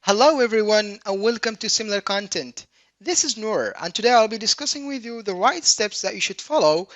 Hello everyone and welcome to Similar Content. This is Noor and today I'll be discussing with you the right steps that you should follow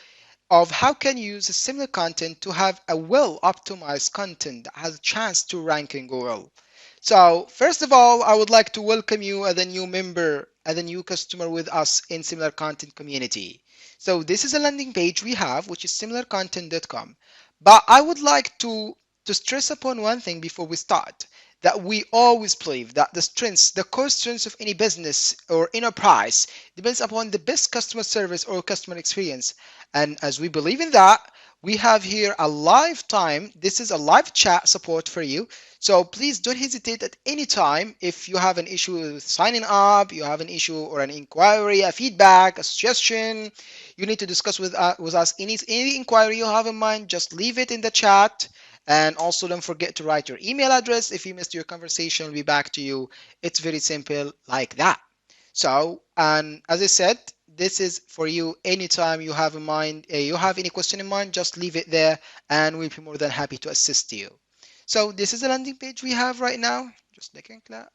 of how can you use a similar content to have a well optimized content that has a chance to rank in Google. So first of all, I would like to welcome you as a new member, as a new customer with us in Similar Content community. So this is a landing page we have, which is similarcontent.com. But I would like to stress upon one thing before we start, that we always believe that the core strengths of any business or enterprise depends upon the best customer service or customer experience. And as we believe in that, we have here a live time. This is a live chat support for you. So please don't hesitate at any time if you have an issue with signing up, you have an issue or an inquiry, a feedback, a suggestion, you need to discuss with us any inquiry you have in mind, just leave it in the chat. And also don't forget to write your email address. If you missed your conversation, we'll be back to you. It's very simple like that. So, and as I said, this is for you anytime you have in mind, you have any question in mind, just leave it there and we'll be more than happy to assist you. So this is the landing page we have right now. Just clicking that.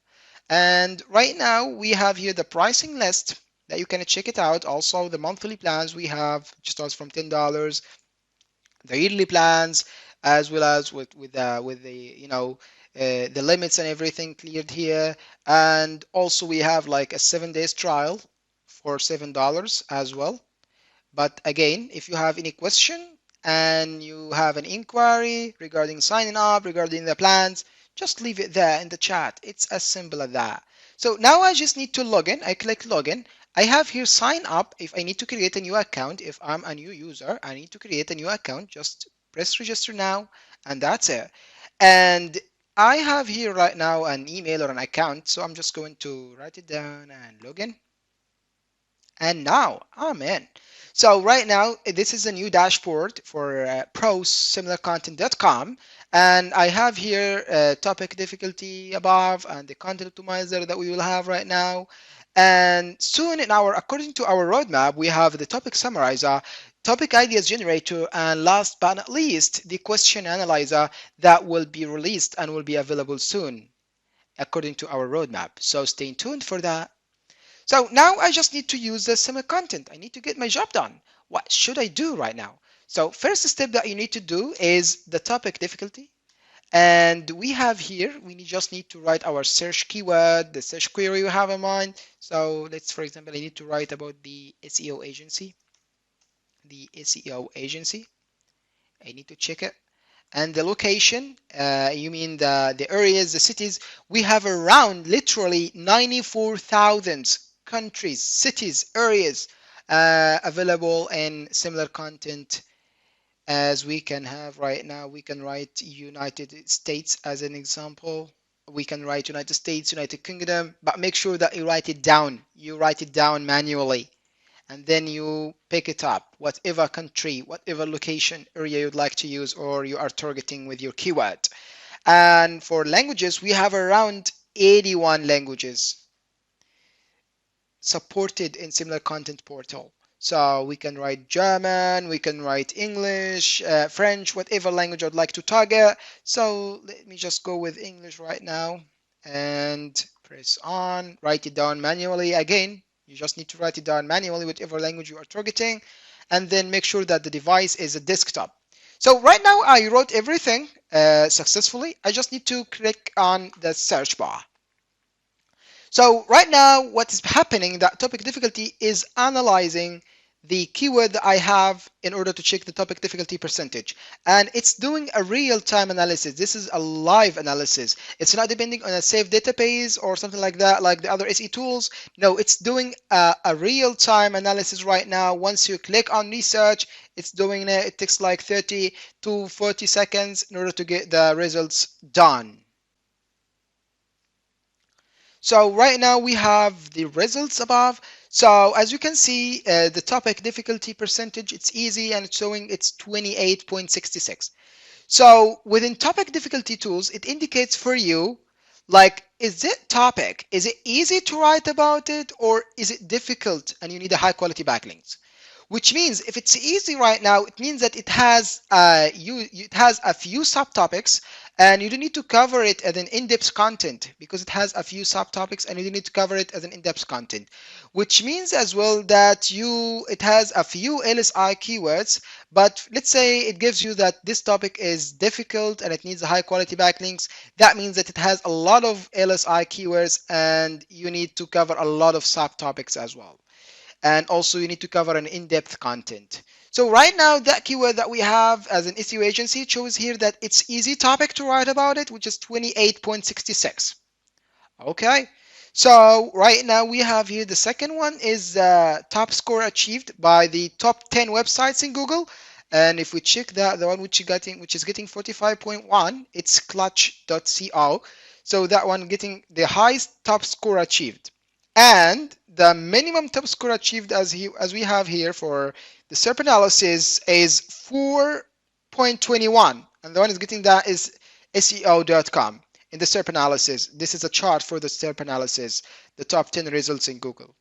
And right now we have here the pricing list that you can check it out. Also the monthly plans we have starts from $10, the yearly plans, as well as with the the limits and everything cleared here. And also we have like a 7 days trial for $7 as well. But again, if you have any question and you have an inquiry regarding signing up, regarding the plans, just leave it there in the chat. It's as simple as that. So now I just need to log in. I click login. I have here sign up. If I need to create a new account, if I'm a new user, I need to create a new account. Just press register now, and that's it. And I have here right now an email or an account, so I'm just going to write it down and log in. And now I'm in. So right now, this is a new dashboard for pro-similarcontent.com. And I have here topic difficulty above and the content optimizer that we will have right now. And soon according to our roadmap, we have the topic summarizer, topic ideas generator, and last but not least, the question analyzer that will be released and will be available soon according to our roadmap. So stay tuned for that. So now I just need to use the similar content. I need to get my job done. What should I do right now? So first step that you need to do is the topic difficulty. And we have here, just need to write our search keyword, the search query we have in mind. So let's, for example, I need to write about the SEO agency. The SEO agency. I need to check it. And the location, you mean the areas, the cities. We have around literally 94,000 countries, cities, areas available in similar content as we can have right now. We can write United States as an example. We can write United States, United Kingdom, but make sure that you write it down. You write it down manually. And then you pick it up, whatever country, whatever location area you'd like to use or you are targeting with your keyword. And for languages, we have around 81 languages supported in similar content portal. So we can write German, we can write English, French, whatever language I'd like to target. So let me just go with English right now and press on, write it down manually again. You just need to write it down manually, whatever language you are targeting, and then make sure that the device is a desktop. So right now I wrote everything successfully. I just need to click on the search bar. So right now what is happening, that topic difficulty is analyzing the keyword that I have in order to check the topic difficulty percentage. And it's doing a real-time analysis. This is a live analysis. It's not depending on a saved database or something like that, like the other SE tools. No, it's doing a real-time analysis right now. Once you click on research, it's doing it. It takes like 30 to 40 seconds in order to get the results done. So right now we have the results above. So as you can see, the topic difficulty percentage, it's easy and it's showing it's 28.66. So within topic difficulty tools, it indicates for you, like, is it topic? Is it easy to write about it or is it difficult and you need a high quality backlinks? Which means if it's easy right now, it means that it has a few subtopics And you don't need to cover it as an in-depth content because it has a few subtopics, and you don't need to cover it as an in-depth content, which means as well that it has a few LSI keywords, but let's say it gives you that this topic is difficult and it needs a high quality backlinks. That means that it has a lot of LSI keywords and you need to cover a lot of subtopics as well. And also you need to cover an in-depth content. So right now, that keyword that we have as an SEO agency, it shows here that it's easy topic to write about it, which is 28.66. Okay, so right now we have here the second one is top score achieved by the top 10 websites in Google. And if we check that, the one which is getting 45.1, it's clutch.co. So that one getting the highest top score achieved. And the minimum top score achieved as we have here for the SERP analysis is 4.21. And the one is getting that is SEO.com. In the SERP analysis, this is a chart for the SERP analysis, the top 10 results in Google.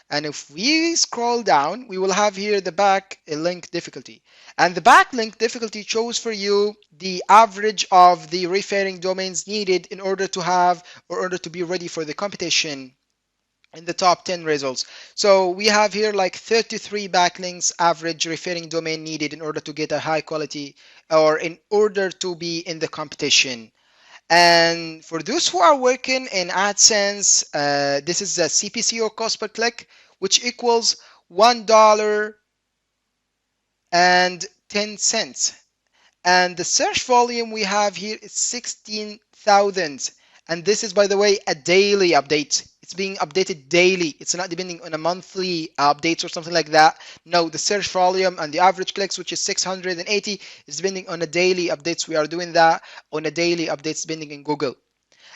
And if we scroll down, we will have here the backlink difficulty. And the backlink difficulty shows for you the average of the referring domains needed in order to have, or in order to be ready for the competition in the top 10 results. So we have here like 33 backlinks average referring domain needed in order to get a high quality, or in order to be in the competition. And for those who are working in AdSense, this is the CPC or cost per click, which equals $1.10. And the search volume we have here is 16,000. And this is, by the way, a daily update. It's being updated daily. It's not depending on a monthly updates or something like that. No, the search volume and the average clicks, which is 680, is depending on a daily updates. We are doing that on a daily updates depending in Google.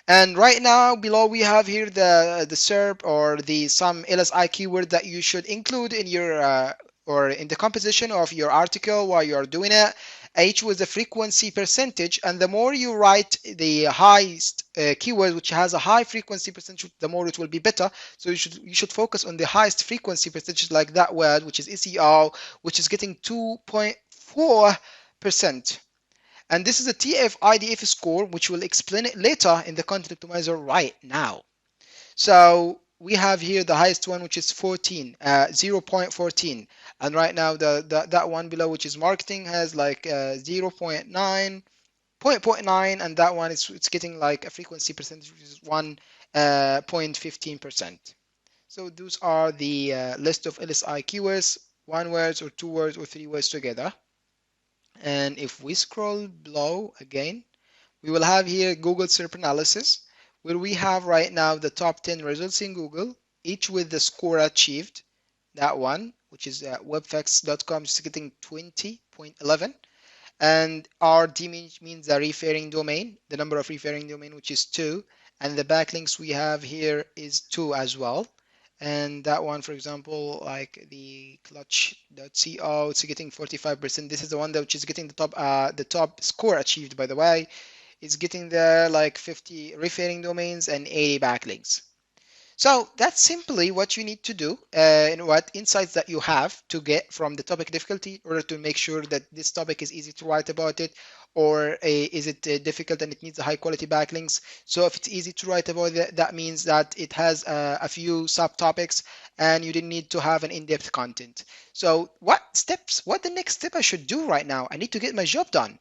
And right now below we have here the SERP or the some LSI keyword that you should include in your or in the composition of your article while you are doing it. Each with the frequency percentage, and the more you write the highest keyword which has a high frequency percentage, the more it will be better. So you should focus on the highest frequency percentage, like that word, which is SEO, which is getting 2.4%. And this is a TF-IDF score, which we'll explain it later in the content optimizer right now. So we have here the highest one, which is 0.14. And right now that one below, which is marketing, has like 0.9, and that one it's getting like a frequency percentage, which is 1.15%. So those are the list of LSI keywords, one words or two words or three words together. And if we scroll below again, we will have here Google SERP analysis, where we have right now the top 10 results in Google, each with the score achieved. That one, which is webfacts.com, is getting 20.11. And RD means the referring domain, the number of referring domain, which is 2. And the backlinks we have here is 2 as well. And that one, for example, like the clutch.co, it's getting 45%. This is the one that which is getting the top score achieved, by the way. It's getting there like 50 referring domains and 80 backlinks. So that's simply what you need to do, and what insights that you have to get from the topic difficulty in order to make sure that this topic is easy to write about it, or is it difficult and it needs a high quality backlinks. So if it's easy to write about it, that means that it has a few subtopics and you didn't need to have an in-depth content. So what the next step I should do right now? I need to get my job done.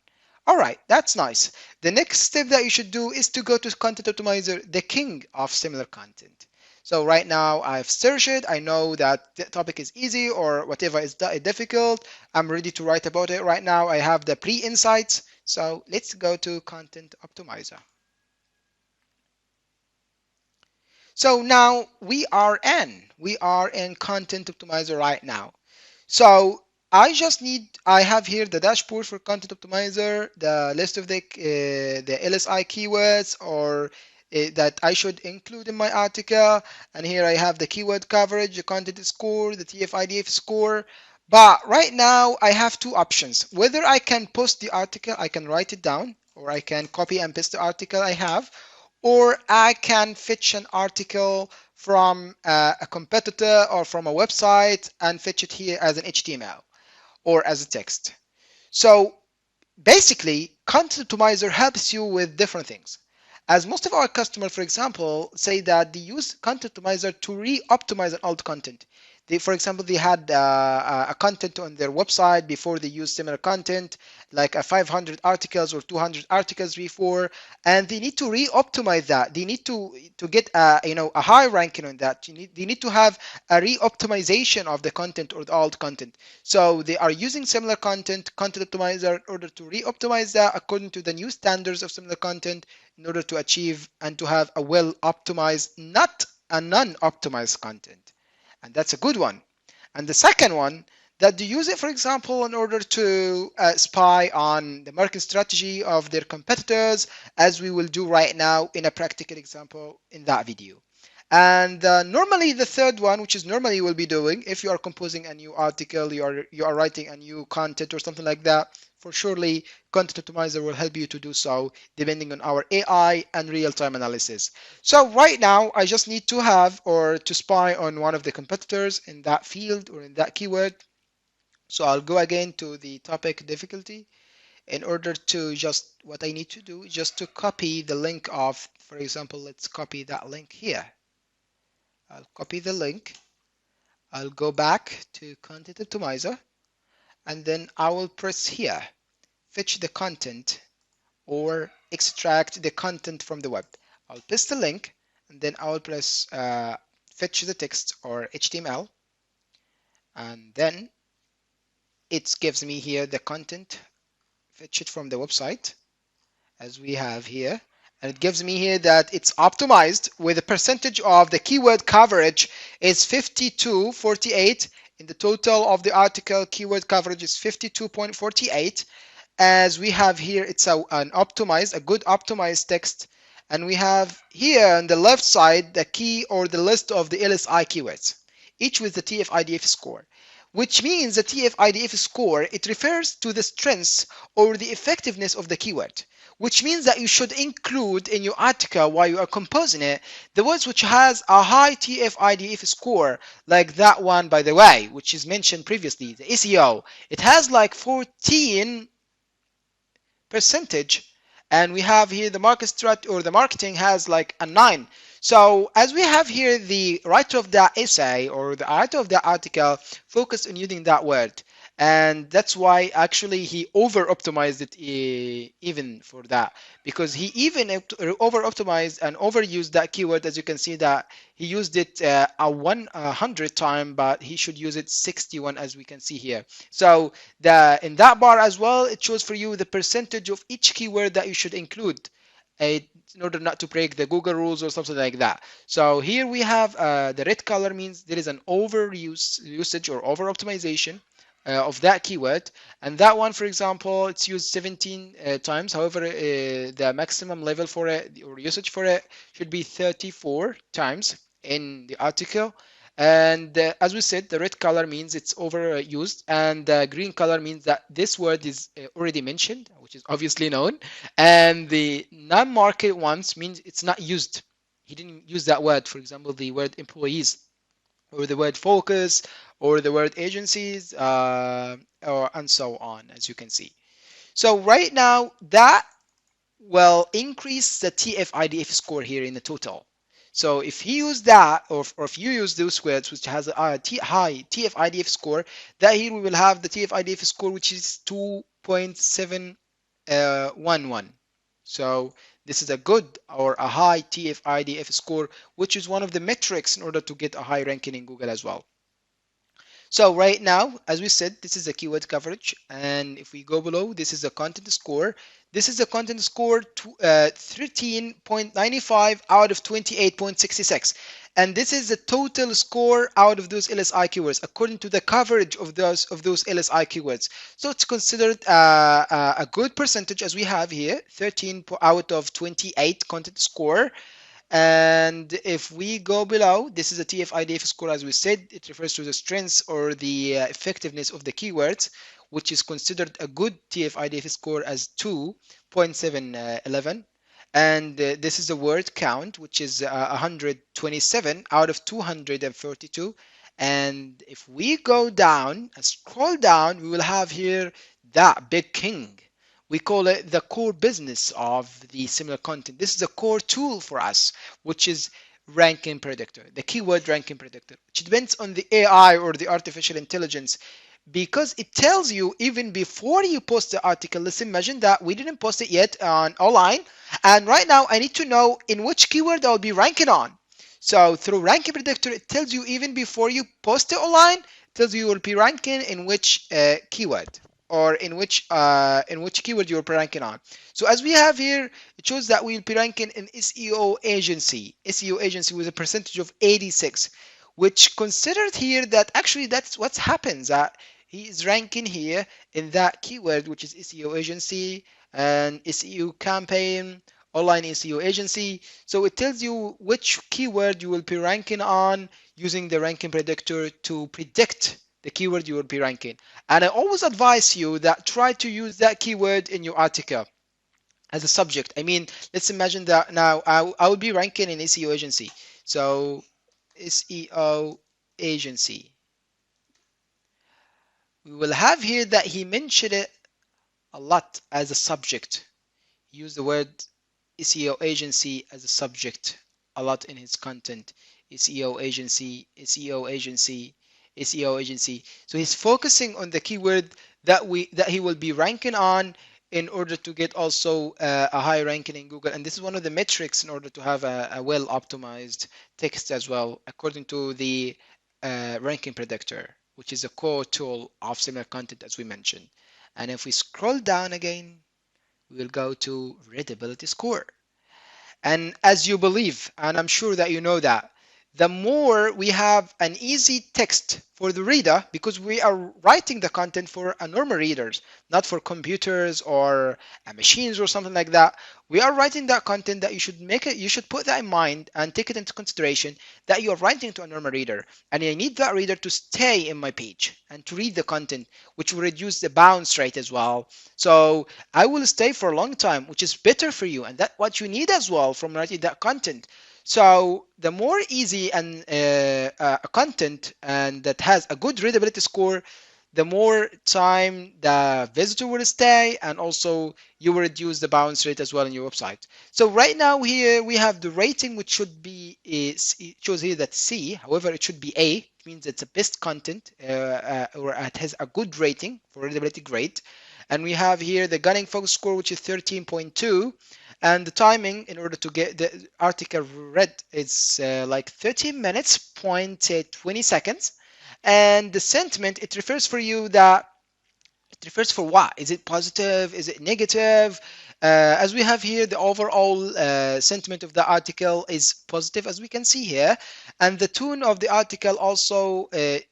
All right, that's nice. The next step that you should do is to go to Content Optimizer, the king of similar content. So right now I've searched it. I know that the topic is easy or whatever is difficult. I'm ready to write about it right now. I have the pre-insights. So let's go to Content Optimizer. So now we are in Content Optimizer right now. So I have here the dashboard for Content Optimizer, the list of the LSI keywords or that I should include in my article. And here I have the keyword coverage, the content score, the TF-IDF score. But right now I have two options. Whether I can post the article, I can write it down, or I can copy and paste the article I have, or I can fetch an article from a competitor or from a website and fetch it here as an HTML or as a text. So basically, Content Optimizer helps you with different things. As most of our customers, for example, say that they use Content Optimizer to re-optimize an old content. For example, they had a content on their website before they used similar content, like a 500 articles or 200 articles before, and they need to re-optimize that. They need to get a high ranking on that. They need to have a re-optimization of the content or the old content. So they are using similar content optimizer in order to re-optimize that according to the new standards of similar content in order to achieve and to have a well optimized, not a non-optimized content. And that's a good one. And the second one, that they use it, for example, in order to spy on the market strategy of their competitors, as we will do right now in a practical example in that video. And normally the third one, which is normally you will be doing, if you are composing a new article, you are writing a new content or something like that, for surely Content Optimizer will help you to do so, depending on our AI and real-time analysis. So right now, I just need to have or to spy on one of the competitors in that field or in that keyword. So I'll go again to the topic difficulty in order to just, what I need to do is just to copy the link of, for example, let's copy that link here. I'll copy the link. I'll go back to Content Optimizer, and then I will press here, fetch the content or extract the content from the web. I'll paste the link, and then I will press fetch the text or HTML, and then it gives me here the content, fetch it from the website, as we have here. And it gives me here that it's optimized with a percentage of the keyword coverage is 52.48. In the total of the article, keyword coverage is 52.48. As we have here, it's a good optimized text. And we have here on the left side the key or the list of the LSI keywords, each with the TF-IDF score, which means the TF-IDF score, it refers to the strengths or the effectiveness of the keyword, which means that you should include in your article while you are composing it the words which has a high TF-IDF score, like that one, by the way, which is mentioned previously, the SEO. It has like 14 percentage, and we have here the market strat or the marketing has like a 9. So as we have here, the writer of that essay or the writer of that article focused on using that word, and that's why actually he over optimized it even for that, because he even over optimized and overused that keyword. As you can see that he used it a 100 time, but he should use it 61, as we can see here. So in that bar as well, it shows for you the percentage of each keyword that you should include in order not to break the Google rules or something like that. So here we have the red color means there is an usage or over optimization of that keyword, and that one, for example, it's used 17 times. However, the maximum level for it or usage for it should be 34 times in the article. And as we said, the red color means it's overused, and the green color means that this word is already mentioned, which is obviously known. And the non-market ones means it's not used. He didn't use that word. For example, the word employees, or the word focus, or the word agencies, and so on, as you can see. So right now, that will increase the TF-IDF score here in the total. So if he used that, or if you use those words which has a high TF-IDF score, that here we will have the TF-IDF score which is 2.711. So this is a good or a high TF-IDF score, which is one of the metrics in order to get a high ranking in Google as well. So right now, as we said, this is the keyword coverage. And if we go below, this is the content score. This is the content score 13.95 out of 28.66. And this is the total score out of those LSI keywords according to the coverage of those LSI keywords. So it's considered a good percentage, as we have here, 13 out of 28 content score. And if we go below, this is a TF-IDF score. As we said, it refers to the strengths or the effectiveness of the keywords, which is considered a good TF-IDF score as 2.711. And this is the word count, which is 127 out of 242. And if we go down and scroll down, we will have here that big king, We call it the core business of the similar content. This is a core tool for us, which is ranking predictor, the keyword ranking predictor, which depends on the AI or the artificial intelligence, because it tells you even before you post the article. Let's imagine that we didn't post it yet on online, and right now I need to know in which keyword I'll be ranking on. So through ranking predictor, it tells you even before you post it online, it tells you will be ranking in which keyword, or in which keyword you'll be ranking on. So as we have here, it shows that we'll be ranking in SEO agency with a percentage of 86, which considered here that actually that's what happens. He is ranking here in that keyword, which is SEO agency and SEO campaign, online SEO agency. So it tells you which keyword you will be ranking on using the ranking predictor to predict the keyword you will be ranking. And I always advise you that try to use that keyword in your article as a subject. I mean, let's imagine that now I will be ranking in SEO agency. So SEO agency. We will have here that he mentioned it a lot as a subject. He used the word SEO agency as a subject a lot in his content. SEO agency, SEO agency, SEO agency. So he's focusing on the keyword that he will be ranking on in order to get also a high ranking in Google. And this is one of the metrics in order to have a well optimized text as well, according to the ranking predictor, which is a core tool of similar content as we mentioned. And if we scroll down again, we will go to readability score. And as you believe, and I'm sure that you know that, the more we have an easy text for the reader, because we are writing the content for a normal readers, not for computers or machines or something like that. We are writing that content that you should put that in mind and take it into consideration that you are writing to a normal reader. And I need that reader to stay in my page and to read the content, which will reduce the bounce rate as well. So I will stay for a long time, which is better for you, and that's what you need as well from writing that content. So the more easy and content and that has a good readability score, the more time the visitor will stay, and also you will reduce the bounce rate as well in your website. So right now here we have the rating, which should be it shows here that C. However, it should be A. It means it's a best content, or it has a good rating for readability grade. And we have here the gunning focus score, which is 13.2, and the timing in order to get the article read is like 13 minutes point 20 seconds. And the sentiment, it refers for you that it refers for what? Is it positive? Is it negative? As we have here, the overall sentiment of the article is positive, as we can see here. And the tone of the article also, it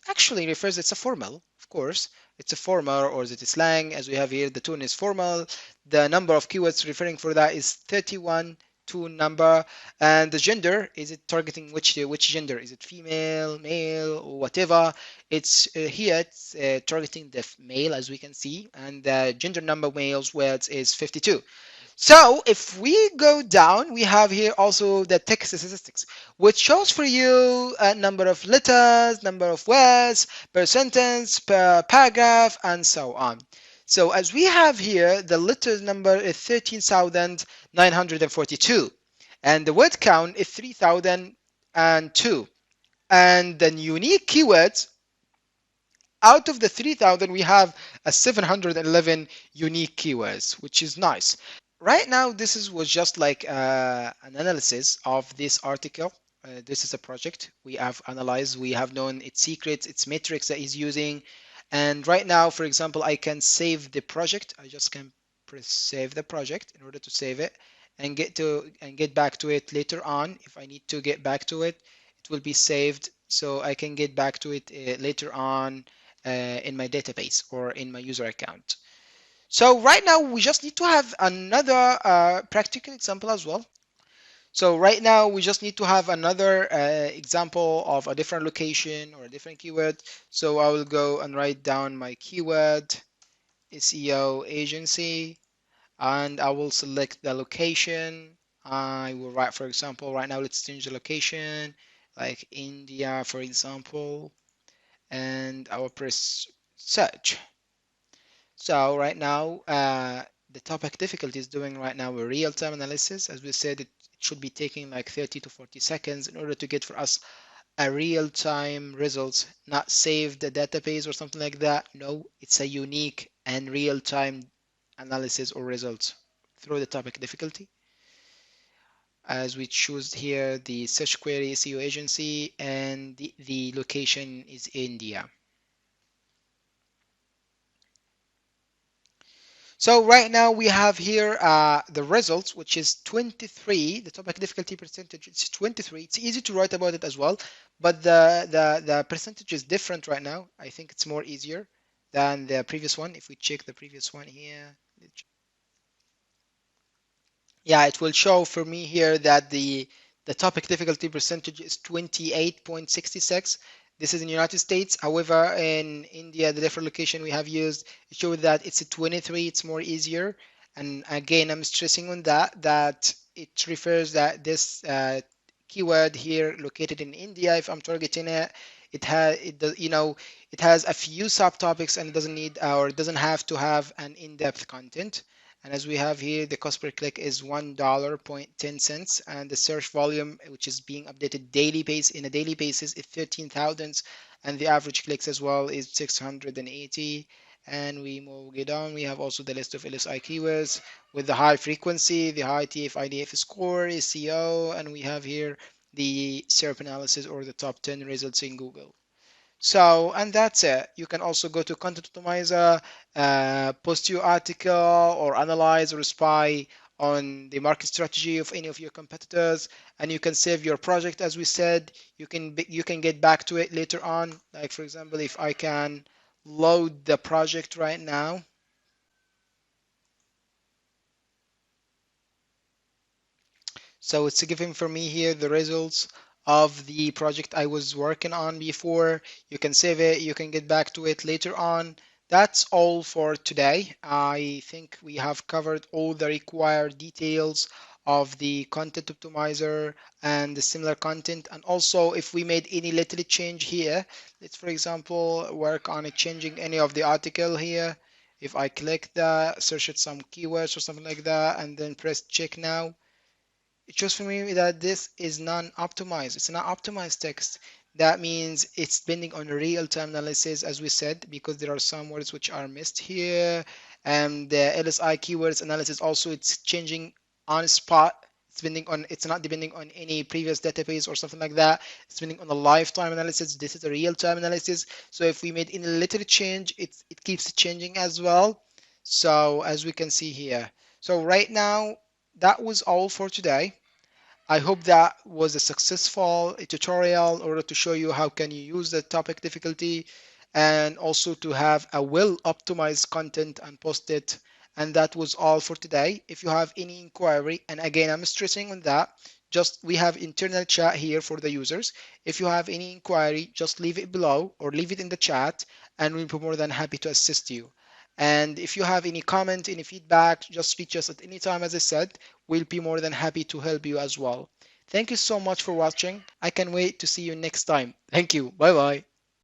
actually refers, it's a formal, of course. It's a formal, or is it a slang? As we have here, the tone is formal. The number of keywords referring for that is 31 tone number. And the gender, is it targeting which gender? Is it female, male, or whatever? It's here it's targeting the male, as we can see, and the gender number males words is 52. So if we go down, we have here also the text statistics, which shows for you a number of letters, number of words per sentence, per paragraph, and so on. So as we have here, the letters number is 13,942, and the word count is 3,002. And the unique keywords, out of the 3,000, we have a 711 unique keywords, which is nice. Right now, was just like an analysis of this article. This is a project we have analyzed. We have known its secrets, its metrics that he's using. And right now, for example, I can save the project. I just can press save the project in order to save it and get back to it later on. If I need to get back to it, it will be saved, so I can get back to it later on in my database or in my user account. So right now we just need to have another practical example as well. So right now we just need to have another example of a different location or a different keyword. So I will go and write down my keyword, SEO agency, and I will select the location. I will write, for example, right now let's change the location, like India, for example, and I will press search. So right now, the topic difficulty is doing right now a real-time analysis. As we said, it should be taking like 30 to 40 seconds in order to get for us a real-time results, not save the database or something like that. No, it's a unique and real-time analysis or results through the topic difficulty. As we choose here the search query SEO agency and the location is India. So right now we have here the results, which is 23. The topic difficulty percentage is 23. It's easy to write about it as well, but the percentage is different right now. I think it's more easier than the previous one. If we check the previous one here, yeah, it will show for me here that the topic difficulty percentage is 28.66. This is in the United States. However, in India, the different location we have used, it shows that it's a 23. It's more easier. And again, I'm stressing on that it refers that this keyword here located in India, if I'm targeting it, it does, it has a few subtopics and it doesn't need or it doesn't have to have an in-depth content. And as we have here, the cost per click is $1.10, and the search volume, which is being updated daily base in a daily basis, is 13,000, and the average clicks as well is 680. And we move it on. We have also the list of LSI keywords with the high frequency, the high TF-IDF score, SEO, and we have here the SERP analysis or the top 10 results in Google. So, and that's it. You can also go to Content Optimizer, post your article or analyze or spy on the market strategy of any of your competitors, and you can save your project. As we said, you can get back to it later on. Like for example, if I can load the project right now. So it's giving for me here the results of the project I was working on before. You can save it, you can get back to it later on. That's all for today. I think we have covered all the required details of the content optimizer and the similar content. And also if we made any little change here, let's for example work on it changing any of the article here. If I click that, search it some keywords or something like that, and then press check now, it shows for me that this is non-optimized. It's not optimized text. That means it's depending on real-time analysis, as we said, because there are some words which are missed here. And the LSI keywords analysis also, it's changing on spot. It's not depending on any previous database or something like that. It's depending on the lifetime analysis. This is a real-time analysis. So if we made any little change, it keeps changing as well. So as we can see here. So right now, that was all for today. I hope that was a successful tutorial in order to show you how can you use the topic difficulty and also to have a well optimized content and post it. And that was all for today. If you have any inquiry, and again, I'm stressing on that, just we have internal chat here for the users. If you have any inquiry, just leave it below or leave it in the chat and we'll be more than happy to assist you. And if you have any comment, any feedback, just reach us at any time, as I said. We'll be more than happy to help you as well. Thank you so much for watching. I can't wait to see you next time. Thank you. Bye bye.